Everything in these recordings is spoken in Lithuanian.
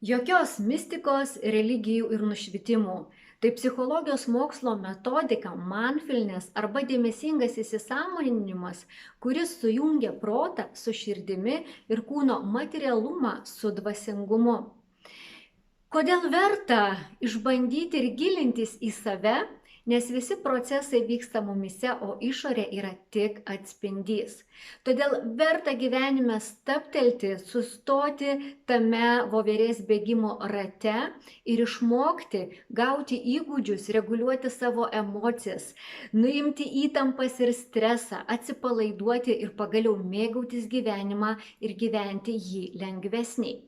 Jokios mistikos, religijų ir nušvitimų. Tai psichologijos mokslo metodika mindfulness arba dėmesingas įsisąmoninimas, kuris sujungia protą su širdimi ir kūno materialumą su dvasingumu. Kodėl verta išbandyti ir gilintis į save? Nes visi procesai vyksta mumise, o išorė yra tik atspindys. Todėl verta gyvenime stabtelti, sustoti tame voverės bėgimo rate ir išmokti gauti įgūdžius, reguliuoti savo emocijas, nuimti įtampas ir stresą, atsipalaiduoti ir pagaliau mėgautis gyvenimą ir gyventi jį lengvesniai.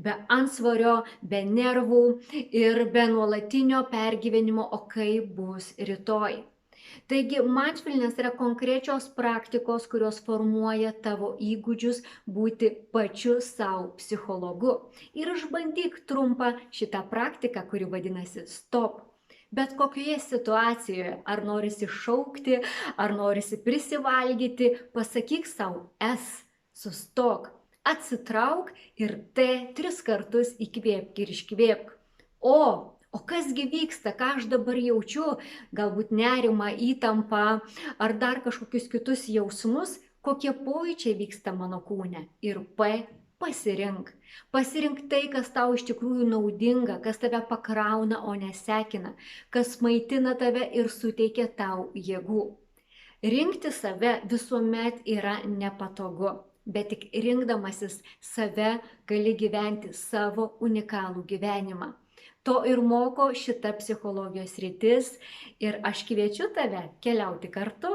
Be antsvorio, be nervų ir be nuolatinio pergyvenimo, o kaip bus rytoj. Taigi, mindfulness yra konkrečios praktikos, kurios formuoja tavo įgūdžius būti pačiu savo psichologu. Ir išbandyk trumpą šitą praktiką, kuri vadinasi stop. Bet kokioje situacijoje, ar norisi šaukti, ar norisi prisivalgyti, pasakyk savo sustok. Atsitrauk ir T 3 kartus įkvėpk ir iškvėpk. O kasgi vyksta, ką aš dabar jaučiu, galbūt nerimą, įtampą ar dar kažkokius kitus jausmus, kokie pojūčiai vyksta mano kūne. Ir P pasirink. Pasirink tai, kas tau iš tikrųjų naudinga, kas tave pakrauna, o nesekina, kas maitina tave ir suteikia tau jėgų. Rinkti save visuomet yra nepatogu. Bet tik rinkdamasis save gali gyventi savo unikalų gyvenimą. To ir moko šita psichologijos sritis ir aš kviečiu tave keliauti kartu.